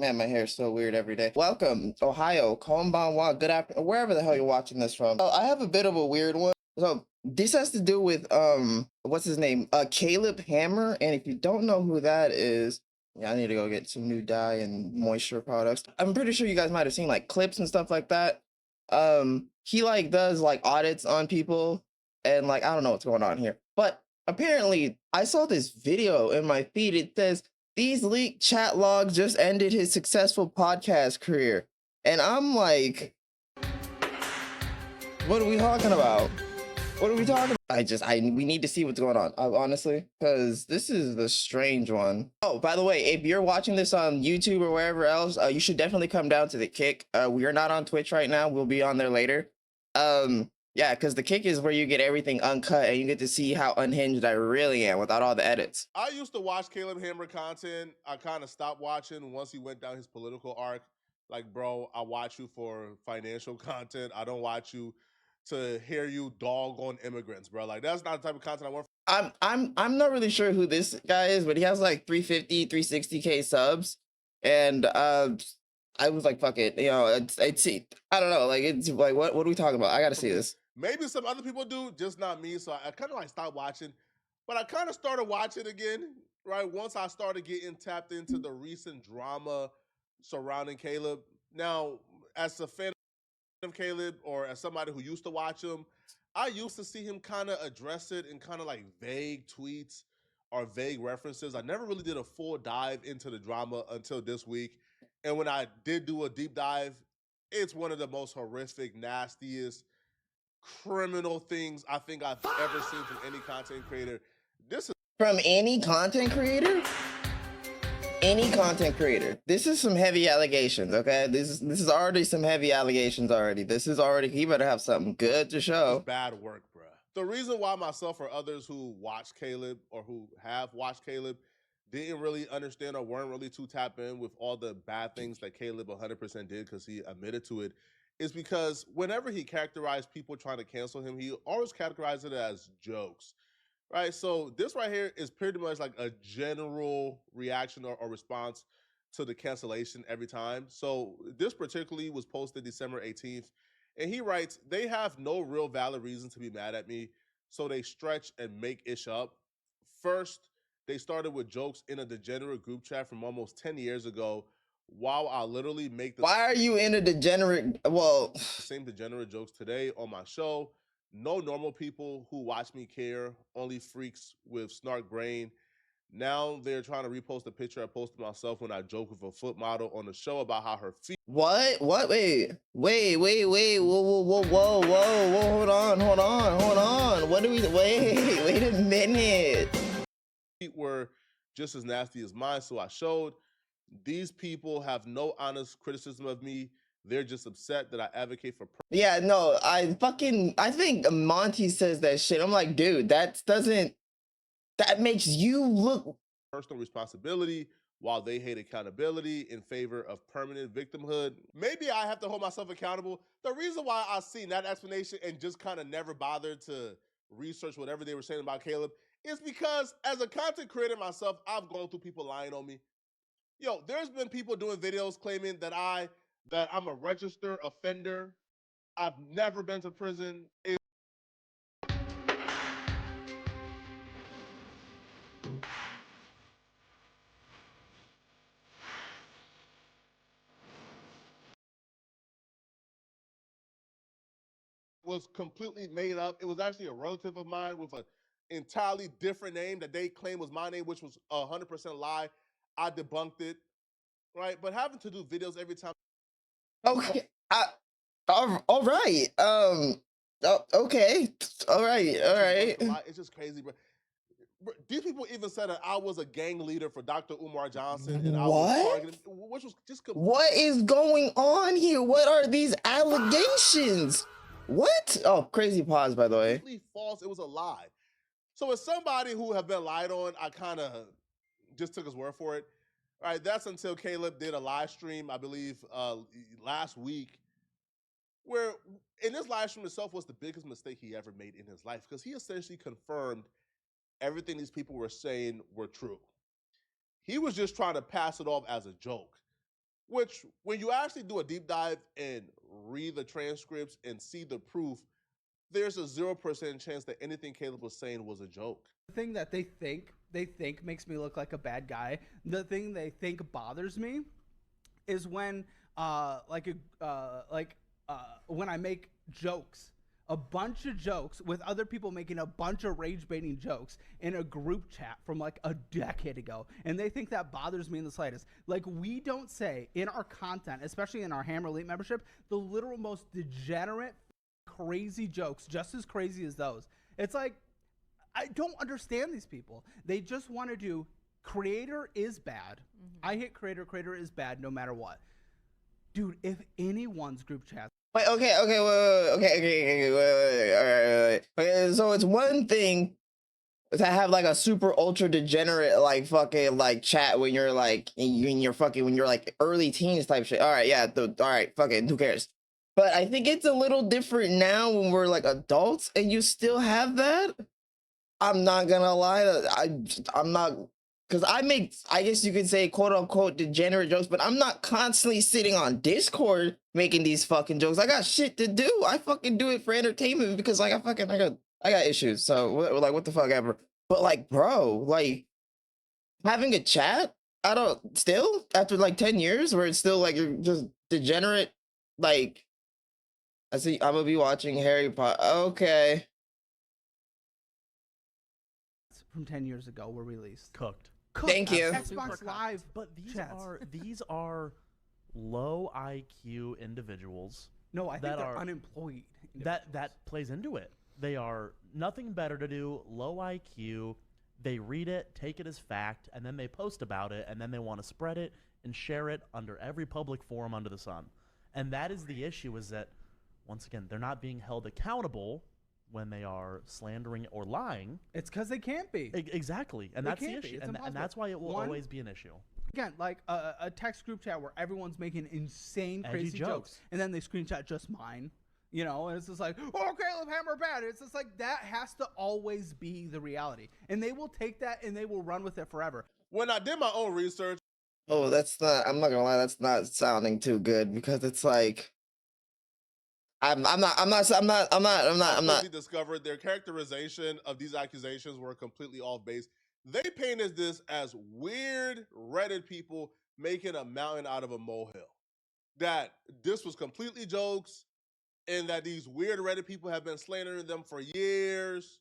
Man, my hair is so weird every day. Welcome, Ohio, Konbanwa, good afternoon, wherever the hell you're watching this from. Oh, I have a bit of a weird one. So this has to do with what's his name? Caleb Hammer. And if you don't know who that is, yeah, I need to go get some new dye and moisture products. I'm pretty sure you guys might have seen like clips and stuff like that. He like does like audits on people and like I don't know what's going on here. But apparently I saw this video in my feed. It says these leaked chat logs just ended his successful podcast career. And I'm like, what are we talking about? What are we talking about? We need to see what's going on, honestly, because this is the strange one. Oh, by the way, if you're watching this on YouTube or wherever else, you should definitely come down to the Kick. We are not on Twitch right now. We'll be on there later. Yeah, because the Kick is where you get everything uncut and you get to see how unhinged I really am without all the edits. I used to watch Caleb Hammer content. I kind of stopped watching once he went down his political arc. Like, bro, I watch you for financial content. I don't watch you to hear you dog on immigrants, bro. Like, that's not the type of content I want. I'm not really sure who this guy is, but he has like 350, 360K subs. And I was like, fuck it. You know, it's I don't know, like it's like what are we talking about? I gotta see this. Maybe some other people do, just not me. So I kind of like stopped watching, but I kind of started watching again, right? Once I started getting tapped into the recent drama surrounding Caleb. Now, as a fan of Caleb or as somebody who used to watch him, I used to see him kind of address it in kind of like vague tweets or vague references. I never really did a full dive into the drama until this week. And when I did do a deep dive, it's one of the most horrific, nastiest, criminal things I think I've ever seen from any content creator. This is from any content creator? Any content creator. This is some heavy allegations, okay? This is already some heavy allegations already. This is already, he better have something good to show. Bad work, bruh. The reason why myself or others who watch Caleb or who have watched Caleb didn't really understand or weren't really too tapped in with all the bad things that Caleb 100% did because he admitted to it is because whenever he characterized people trying to cancel him, he always categorized it as jokes, right? So this right here is pretty much like a general reaction or response to the cancellation every time. So this particularly was posted December 18th. And he writes, they have no real valid reason to be mad at me, so they stretch and make ish up. First, they started with jokes in a degenerate group chat from almost 10 years ago. While I literally make the Why are you in a degenerate? Well, same degenerate jokes today on my show. No normal people who watch me care, only freaks with snark brain. Now they're trying to repost a picture I posted myself when I joke with a foot model on the show about how her feet. What? Wait. Whoa. Hold on. What do we? Wait a minute. Feet were just as nasty as mine, so I showed. These people have no honest criticism of me. They're just upset that I advocate for. Yeah, no, I think Monty says that shit. I'm like, dude, that makes you look Personal responsibility while they hate accountability in favor of permanent victimhood. Maybe I have to hold myself accountable. The reason why I seen that explanation and just kind of never bothered to research whatever they were saying about Caleb is because as a content creator myself, I've gone through people lying on me. Yo, there's been people doing videos claiming that I'm a registered offender. I've never been to prison. Was completely made up. It was actually a relative of mine with an entirely different name that they claimed was my name, which was 100% lie. I debunked it, right? But having to do videos every time. okay. All right. Okay. All right. It's just crazy, bro. These people even said that I was a gang leader for Dr. Umar Johnson, and I was targeted, which was just. What is going on here? What are these allegations? What? Oh, crazy pause, by the way. Completely false. It was a lie. So as somebody who have been lied on, I kind of just took his word for it. All right, that's until Caleb did a live stream, I believe, last week, where in this live stream itself was the biggest mistake he ever made in his life because he essentially confirmed everything these people were saying were true. He was just trying to pass it off as a joke. Which, when you actually do a deep dive and read the transcripts and see the proof, there's a 0% chance that anything Caleb was saying was a joke. The thing that they think makes me look like a bad guy. The thing they think bothers me is when when I make jokes, a bunch of jokes with other people making a bunch of rage baiting jokes in a group chat from like a decade ago, and they think that bothers me in the slightest. Like, we don't say in our content, especially in our Hammer Elite membership, the literal most degenerate, crazy jokes, just as crazy as those. It's like, I don't understand these people. They just want to do creator is bad. I hate creator is bad no matter what. Dude, if anyone's group chat. Wait, okay, wait. Okay, so it's one thing to have like a super ultra degenerate like fucking like chat when you're like when you're like early teens type shit. All right, yeah, all right, fucking who cares? But I think it's a little different now when we're like adults and you still have that. I'm not gonna lie, I'm not, because I make, I guess you could say, quote unquote degenerate jokes, but I'm not constantly sitting on Discord making these fucking jokes. I got shit to do. I fucking do it for entertainment because like I got issues. So like what the fuck ever. But like, bro, like having a chat, I don't, still after like 10 years where it's still like you're just degenerate. Like, I see, I'm gonna be watching Harry Potter. Okay. From 10 years ago were released. Cooked. Thank you. Xbox Live, But these chats. are low IQ individuals. No, I think that they're are unemployed. that plays into it. They are nothing better to do, low IQ. They read it, take it as fact, and then they post about it, and then they want to spread it and share it under every public forum under the sun. And that is the issue, is that, once again, they're not being held accountable when they are slandering or lying. It's because they can't be. Exactly. And They that's the can't be. issue. It's And impossible. that's why it will One- always be an issue. Again, like a text group chat where everyone's making insane, Edgy crazy jokes, jokes. and then they screenshot just mine. You know, and it's just like, oh, Caleb Hammer bad. It's just like, that has to always be the reality. And they will take that and they will run with it forever. When I did my own research, Oh, that's not, I'm not gonna lie, that's not sounding too good because it's like, I'm not. quickly discovered their characterization of these accusations were completely off base. They painted this as weird Reddit people making a mountain out of a molehill. That this was completely jokes, and that these weird Reddit people have been slandering them for years.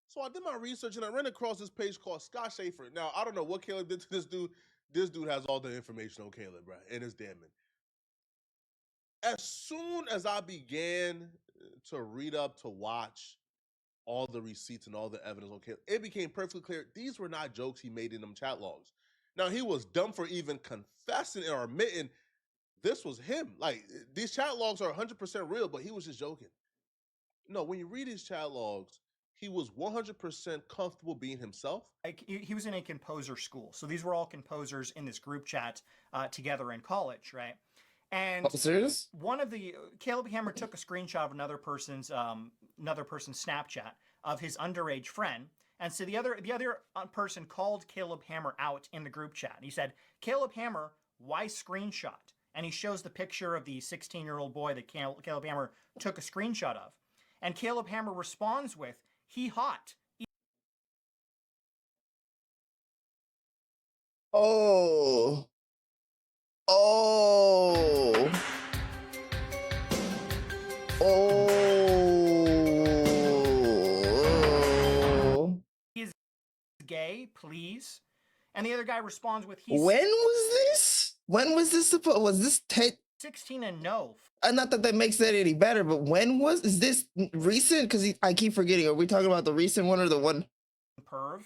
So I did my research and I ran across this page called Scott Schaefer. Now, I don't know what Caleb did to this dude. This dude has all the information on Caleb, bro, and it's damning. As soon as I began to read up, to watch all the receipts and all the evidence on Caleb, it became perfectly clear these were not jokes he made in them chat logs. Now, he was dumb for even confessing or admitting this was him. Like, these chat logs are 100% real, but he was just joking. No, when you read his chat logs, he was 100% comfortable being himself. Like, he was in a composer school. So these were all composers in this group chat together in college, right? And Oh, serious? one of the Caleb Hammer took a screenshot of another person's Snapchat of his underage friend, and so the other person called Caleb Hammer out in the group chat. He said, "Caleb Hammer, why screenshot?" And he shows the picture of the 16-year-old boy that Caleb Hammer took a screenshot of, and Caleb Hammer responds with, "He hot." Oh. Oh. Oh. He's gay, please. And the other guy responds with, "He's When was this? When was this supposed? Was this 16 and no." not that makes that any better, but when is this recent? Because I keep forgetting. Are we talking about the recent one or the one? Perv.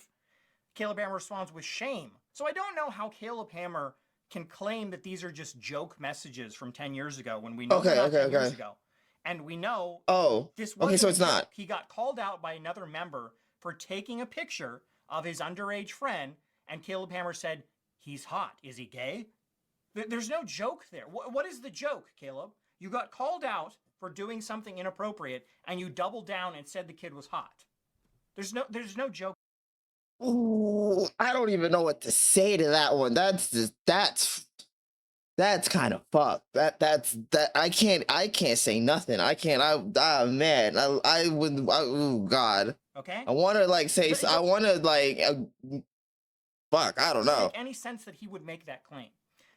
Caleb Hammer responds with shame. So I don't know how Caleb Hammer can claim that these are just joke messages from 10 years ago when we know they're not 10 years ago. And we know this wasn't so it's a joke. not. He got called out by another member for taking a picture of his underage friend, and Caleb Hammer said, "He's hot. Is he gay?" There's no joke there. What is the joke, Caleb? You got called out for doing something inappropriate, and you doubled down and said the kid was hot. There's no joke. Ooh, I don't even know what to say to that one. That's That's kind of fucked. That I can't say nothing. Man, I would oh god. Okay. I want to like say It I want to like fuck, I don't doesn't know. make any sense that he would make that claim.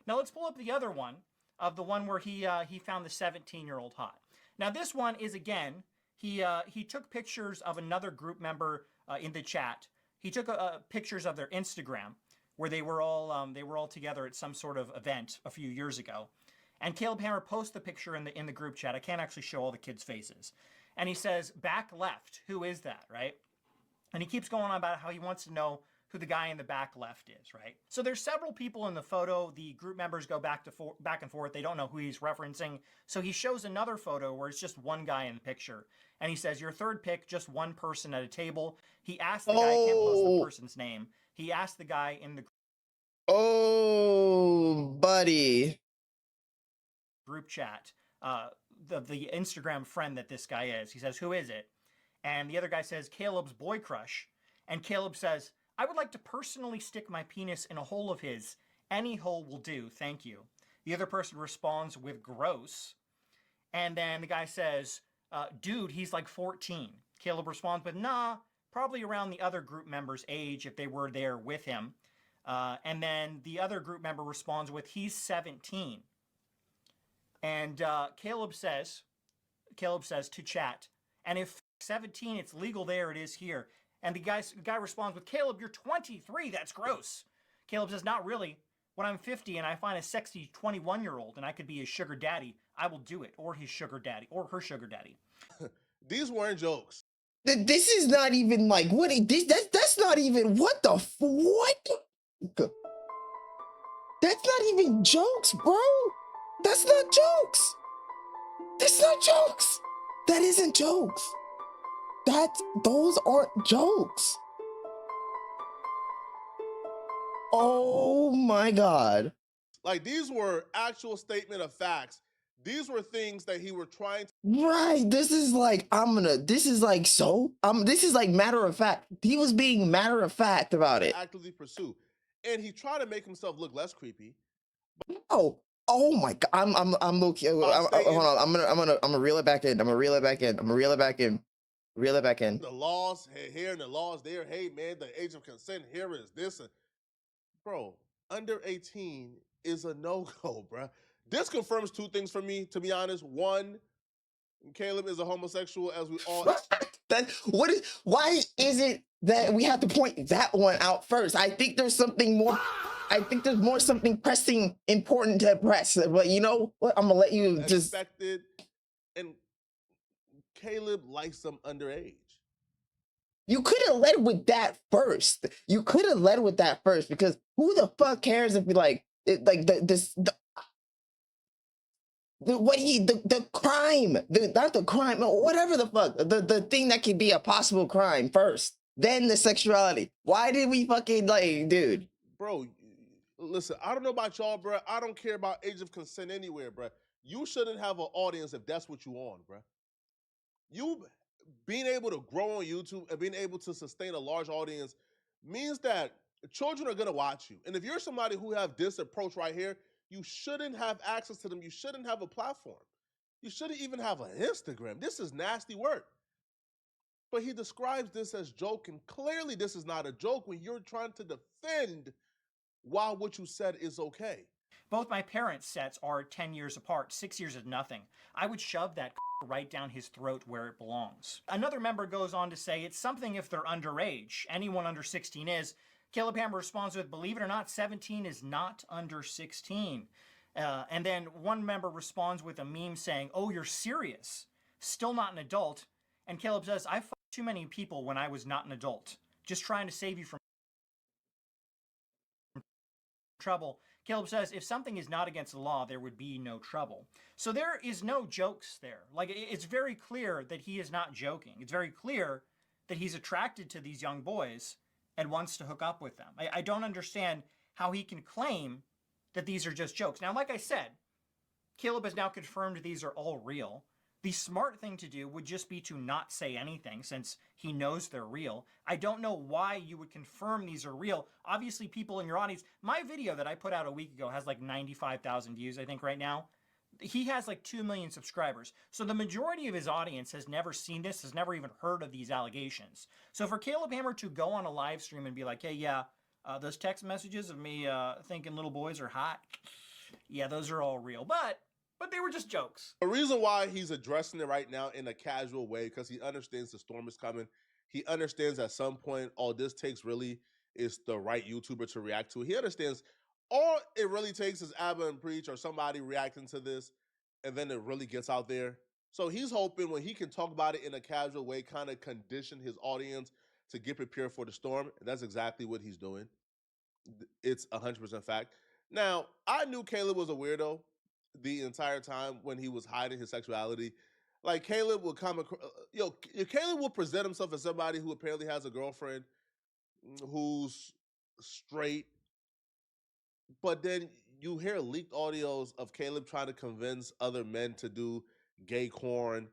Now let's pull up the other one of the one where he found the 17-year-old hot. Now this one is again he took pictures of another group member in the chat. He took pictures of their Instagram where they were all together at some sort of event a few years ago. And Caleb Hammer posts the picture in the group chat. I can't actually show all the kids' faces. And he says, "Back left, who is that?" Right? And he keeps going on about how he wants to know who the guy in the back left is, right? So there's several people in the photo. The group members go back and forth. They don't know who he's referencing. So he shows another photo where it's just one guy in the picture. And he says, "Your third pick, just one person at a table." He asked the guy, I can't post the person's name. He asked the guy in the buddy. group chat, the Instagram friend that this guy is. He says, "Who is it?" And the other guy says, "Caleb's boy crush." And Caleb says, "I would like to personally stick my penis in a hole of his. Any hole will do, thank you." The other person responds with "gross." And then the guy says, "Dude, he's like 14. Caleb responds with, "Nah, probably around the other group member's age if they were there with him." And then the other group member responds with, "He's 17. And Caleb says to chat, "And if 17, it's legal there, it is here." And the guy responds with, "Caleb, you're 23. That's gross." Caleb says, "Not really. When I'm 50 and I find a sexy 21-year-old and I could be his sugar daddy, I will do it, or his sugar daddy, or her sugar daddy." These weren't jokes. This is not even like what that's not even what the what? That's not even jokes, bro. That's not jokes. That's not jokes. That isn't jokes. Those aren't jokes. Oh my god. Like, these were actual statement of facts. These were things that he were trying to Right. This is like this is like this is like matter of fact. He was being matter of fact about it. actively pursue. And he tried to make himself look less creepy. Oh my god. I'm low key. Hold on. I'm gonna reel it back in. I'm gonna reel it back in. Reel it back in. The laws here and the laws there. Hey man, the age of consent here is this. Bro, under 18 is a no-go, bro. This confirms two things for me, to be honest. One, Caleb is a homosexual, as we all. Why is it that we have to point that one out first? I think there's something more. I think there's more something pressing, important to press. But you know what? I'm gonna let you just. Expected, and Caleb likes them underage. You could have led with that first. You could have led with that first, because who the fuck cares if you like the crime, not the crime, whatever the fuck, the thing that could be a possible crime first, then the sexuality. Why did we fucking like, dude? Bro, listen, I don't know about y'all, bro. I don't care about age of consent anywhere, bro. You shouldn't have an audience if that's what you on, bro. You being able to grow on YouTube and being able to sustain a large audience means that children are gonna watch you. And if you're somebody who have this approach right here, you shouldn't have access to them. You shouldn't have a platform. You shouldn't even have an Instagram. This is nasty work. But he describes this as joke, and clearly this is not a joke when you're trying to defend why what you said is okay. Both my parents' sets are 10 years apart. 6 years is nothing. I would shove that right down his throat where it belongs. Another member goes on to say, "It's something if they're underage. Anyone under 16 is." Caleb Hammer responds with, "Believe it or not, 17 is not under 16. And then one member responds with a meme saying, "Oh, you're serious? Still not an adult?" And Caleb says, "I fucked too many people when I was not an adult. Just trying to save you from trouble." Caleb says, "If something is not against the law, there would be no trouble." So there is no jokes there. Like, it's very clear that he is not joking. It's very clear that he's attracted to these young boys and wants to hook up with them. I don't understand how he can claim that these are just jokes. Now, like I said, Caleb has now confirmed these are all real. The smart thing to do would just be to not say anything since he knows they're real. I don't know why you would confirm these are real. Obviously, people in your audience, my video that I put out a week ago has like 95,000 views, I think, right now. He has like 2 million subscribers. So the majority of his audience has never seen this, has never even heard of these allegations. So for Caleb Hammer to go on a live stream and be like, hey, yeah, those text messages of me thinking little boys are hot, yeah, those are all real. But they were just jokes. The reason why he's addressing it right now in a casual way, because he understands the storm is coming. He understands at some point all this takes really is the right YouTuber to react to. He understands all it really takes is Abba and Preach or somebody reacting to this, and then it really gets out there. So he's hoping when he can talk about it in a casual way, kind of condition his audience to get prepared for the storm. And that's exactly what he's doing. It's 100% fact. Now, I knew Caleb was a weirdo the entire time when he was hiding his sexuality. Like Caleb will come across, Caleb will present himself as somebody who apparently has a girlfriend who's straight, but then you hear leaked audios of Caleb trying to convince other men to do gay corn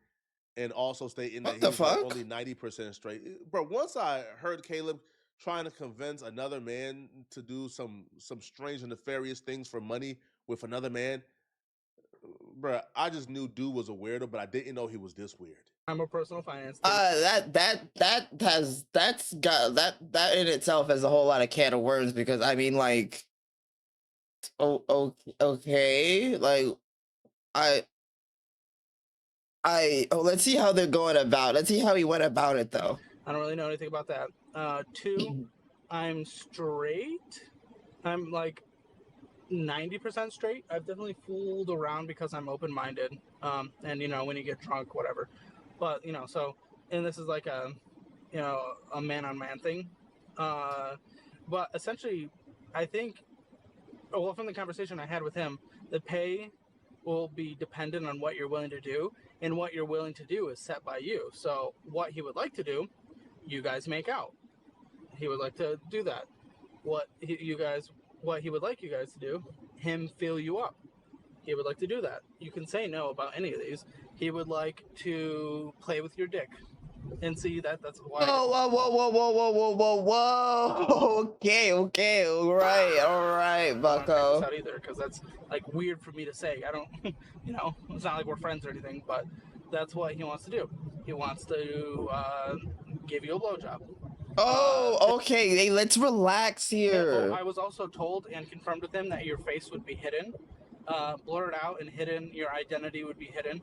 and also stating that What the he's like fuck? only 90% straight. But once I heard Caleb trying to convince another man to do some strange and nefarious things for money with another man, bruh, I just knew dude was a weirdo, but I didn't know he was this weird. I'm a personal finance. That in itself has a whole lot of can of worms, because I mean, like, okay, like, let's see how they're going about. Let's see how he went about it, though. I don't really know anything about that. 2, I'm straight. I'm like 90% straight. I've definitely fooled around because I'm open-minded. And you know, when you get drunk, whatever. But you know, so, and this is like a, you know, a man-on-man thing. But essentially, I think, well, from the conversation I had with him, the pay will be dependent on what you're willing to do, and what you're willing to do is set by you. So what he would like to do, you guys make out. He would like to do that. What he would like you guys to do, him fill you up. He would like to do that. You can say no about any of these. He would like to play with your dick. And see, that's why. Whoa. Okay, all right, I'm not gonna bucko. out either, because that's like weird for me to say. I don't, you know, it's not like we're friends or anything, but that's what he wants to do. He wants to give you a blowjob. Oh, okay. Hey, let's relax here. I was also told and confirmed with him that your face would be hidden, blurred out and hidden. Your identity would be hidden.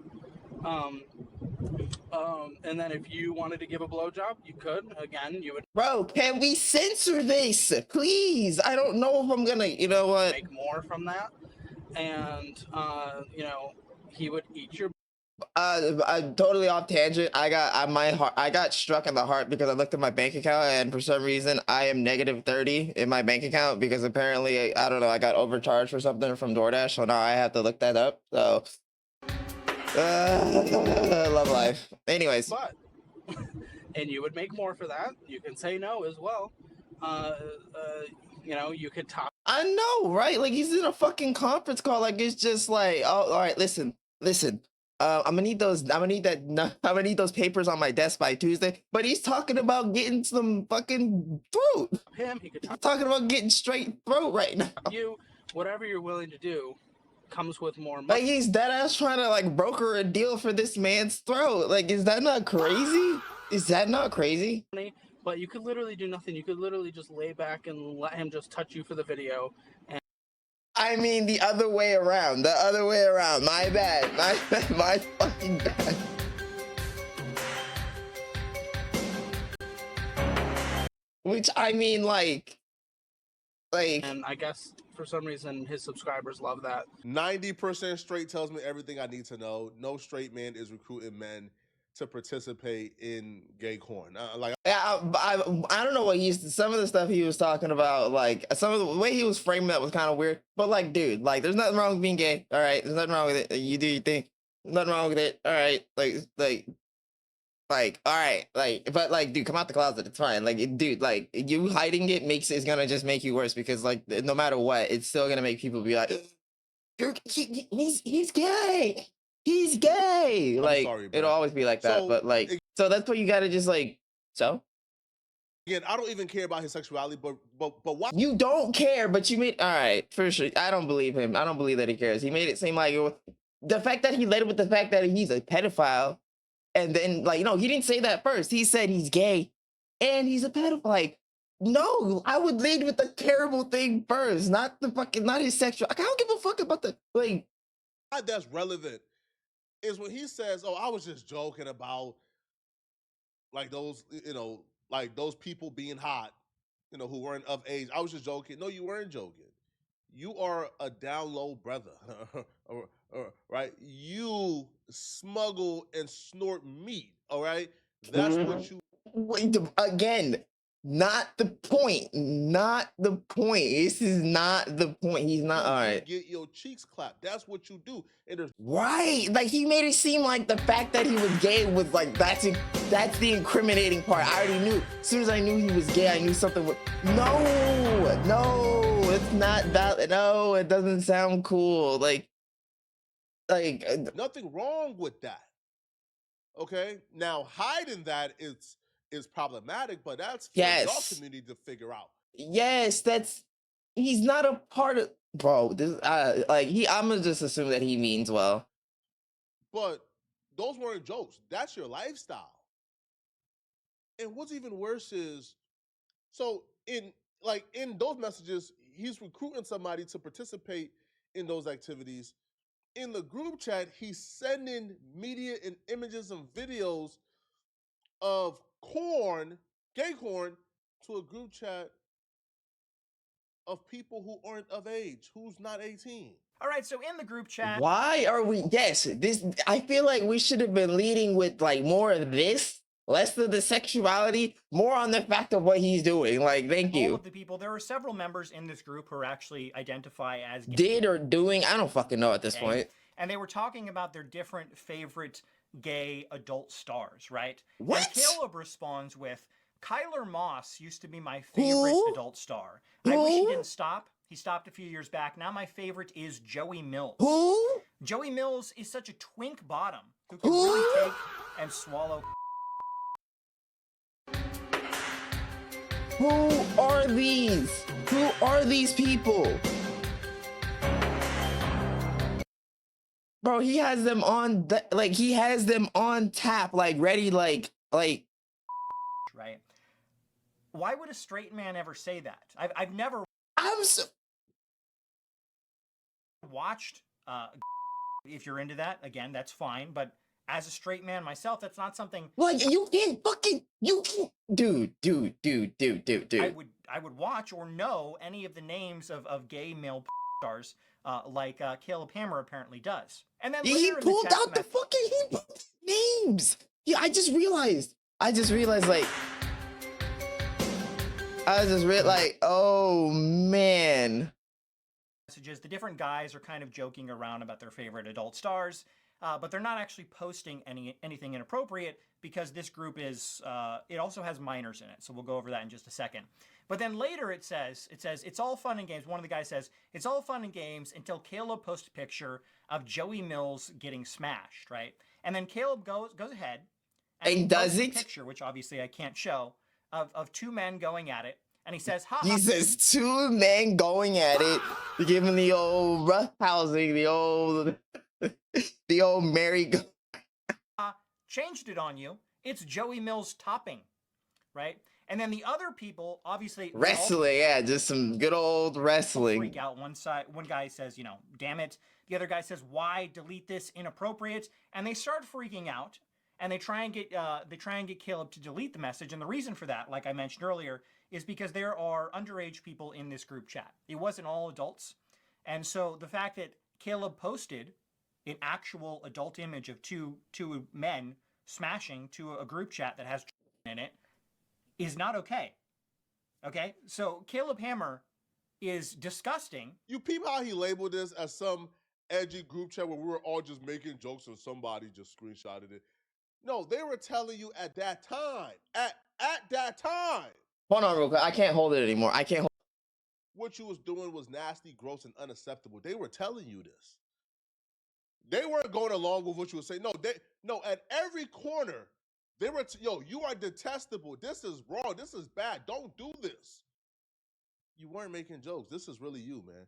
And then if you wanted to give a blowjob, you could. Again, you would. Bro, can we censor this, please? I don't know if I'm gonna. You know what? Make more from that, and you know, he would eat your. I'm totally off tangent. I got struck in the heart because I looked at my bank account, and for some reason I am negative 30 in my bank account because apparently, I don't know, I got overcharged for something from DoorDash, so now I have to look that up. So love life. Anyways. But and you would make more for that. You can say no as well. You know, you could top. I know, right? Like, he's in a fucking conference call. Like, it's just like, oh, all right, listen. I'm gonna need those papers on my desk by Tuesday. But he's talking about getting some fucking throat. Him, he could He's talking about getting straight throat right now. you. Whatever you're willing to do comes with more money. Like, he's dead ass trying to like broker a deal for this man's throat. Like, is that not crazy? Is that not crazy? But you could literally do nothing. You could literally just lay back and let him just touch you for the video. And I mean, the other way around. My bad. My fucking bad. Which, I mean, like. and I guess for some reason his subscribers love that. 90% straight tells me everything I need to know. No straight man is recruiting men to participate in gay corn. Yeah, I don't know what some of the stuff he was talking about, like some of the way he was framing that was kind of weird. But like, dude, like, there's nothing wrong with being gay. All right, there's nothing wrong with it. You do your thing. Nothing wrong with it. All right, like, all right, like, but like, dude, come out the closet. It's fine. Like, dude, like, you hiding it is gonna just make you worse, because like, no matter what, it's still gonna make people be like, he's gay. he's gay. I'm Like sorry, it'll bro. always be like that. So, But like, so that's what you gotta just like. So again, I don't even care about his sexuality, but why? you don't care, but you made all right for sure. I don't believe him. I don't believe that he cares. He made it seem like it was, the fact that he led with the fact that he's a pedophile, and then like no, he didn't say that first. He said he's gay, and he's a pedophile. Like no, I would lead with the terrible thing first, not the fucking, not his sexual. Like, I don't give a fuck about the like. Why that's relevant is when he says, "Oh, I was just joking about like those, like those people being hot, who weren't of age. I was just joking." No, you weren't joking. You are a down low brother, right? You smuggle and snort meat. All right, that's what you. Wait, again, not the point. Not the point. This is not the point. He's not all right. Get your cheeks clapped. That's what you do. And there's Right. Like he made it seem like the fact that he was gay was like that's the incriminating part. I already knew. As soon as I knew he was gay, I knew something was no, it's not that. No, it doesn't sound cool. Like nothing wrong with that. Okay. Now hiding that is problematic, but that's for yes. your community to figure out. Yes, that's he's not a part of bro. This like I'm gonna just assume that he means well. But those weren't jokes. That's your lifestyle. And what's even worse is, so in those messages, he's recruiting somebody to participate in those activities. In the group chat, he's sending media and images and videos of gay corn, to a group chat of people who aren't of age, who's not 18. All right, so in the group chat. Why are we? Yes, this. I feel like we should have been leading with like more of this, less of the sexuality, more on the fact of what he's doing. Like, thank you. All of the people, there are several members in this group who are actually identify as gay. Did or doing? I don't fucking know at this point. And they were talking about their different favorite gay adult stars, right? What? And Caleb responds with, Kyler Moss used to be my favorite adult star. I wish he didn't stop. He stopped a few years back. Now my favorite is Joey Mills. Who? Joey Mills is such a twink bottom who can really take and swallow. Who are these? Who are these people? Bro, he has them on he has them on tap, like ready, like right. Why would a straight man ever say that? I've never watched if you're into that, again, that's fine, but as a straight man myself, that's not something like you can't dude. I would watch or know any of the names of gay male stars like Caleb Hammer apparently does. And then he pulled out the fucking names. Yeah, I just realized like oh man. Messages, the different guys are kind of joking around about their favorite adult stars, but they're not actually posting anything inappropriate because this group is it also has minors in it. So we'll go over that in just a second. But then later it says it's all fun and games. One of the guys says it's all fun and games until Caleb posts a picture of Joey Mills getting smashed, right? And then Caleb goes ahead and does it? A picture, which obviously I can't show, of two men going at it. And he says, ha. He says two men going at it, giving the old rough housing, the old merry go. Changed it on you. It's Joey Mills topping, right? And then the other people, obviously wrestling, yeah, just some good old wrestling. Freak out. One guy says, damn it. The other guy says, why delete this inappropriate? And they start freaking out, and they try and get Caleb to delete the message. And the reason for that, like I mentioned earlier, is because there are underage people in this group chat. It wasn't all adults, and so the fact that Caleb posted an actual adult image of two men smashing to a group chat that has in it is not okay. Okay, so Caleb Hammer is disgusting. You peep how he labeled this as some edgy group chat where we were all just making jokes and somebody just screenshotted it. No, they were telling you at that time. At that time. Hold on real quick. I can't hold it anymore. I can't hold. What you was doing was nasty, gross, and unacceptable. They were telling you this. They weren't going along with what you were saying. No, at every corner, they were, yo, you are detestable. This is wrong. This is bad. Don't do this. You weren't making jokes. This is really you, man.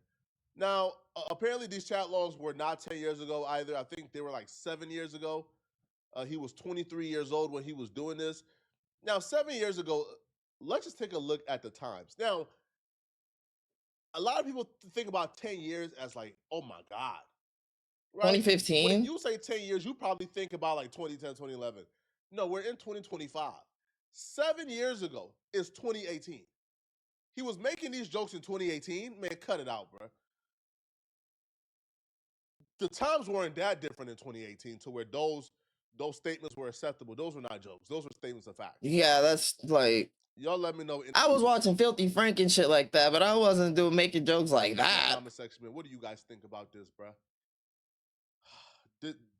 Now, apparently these chat logs were not 10 years ago either. I think they were like 7 years ago. He was 23 years old when he was doing this. Now, 7 years ago, let's just take a look at the times. Now, a lot of people think about 10 years as like, oh my God, right? When 2015. you say 10 years, you probably think about like 2010, 2011. No, we're in 2025. 7 years ago is 2018. He was making these jokes in 2018. Man, cut it out, bro. The times weren't that different in 2018 to where those statements were acceptable. Those were not jokes. Those were statements of fact. Yeah, that's like, Y'all let me know. I was watching Filthy Frank and shit like that, but I wasn't making jokes like in the that. comment section, man. What do you guys think about this, bro?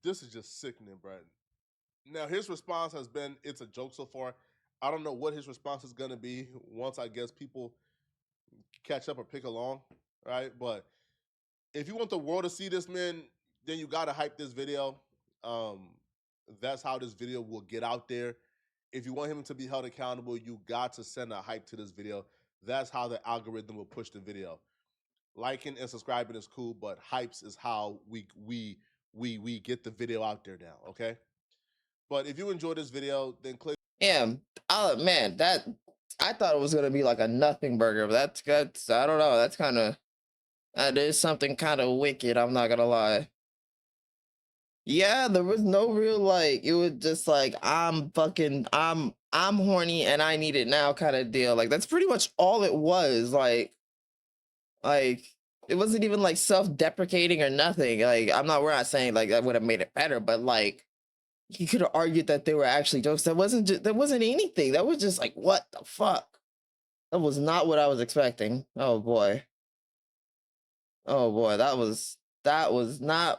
This is just sickening, bro. Now, his response has been, it's a joke so far. I don't know what his response is going to be once, I guess, people catch up or pick along, right? But if you want the world to see this, man, then you got to hype this video. That's how this video will get out there. If you want him to be held accountable, you got to send a hype to this video. That's how the algorithm will push the video. Liking and subscribing is cool, but hypes is how we get the video out there now, okay? But if you enjoyed this video, then click. Yeah, man, that I thought it was gonna be like a nothing burger, but that's I don't know. That is something kind of wicked. I'm not gonna lie. Yeah, there was no real like. It was just like I'm horny and I need it now kind of deal. Like that's pretty much all it was. Like it wasn't even like self-deprecating or nothing. Like we're not saying like that would have made it better, but like. He could have argued that they were actually jokes. That wasn't anything. That was just like, what the fuck? That was not what I was expecting. Oh boy. Oh boy, that was not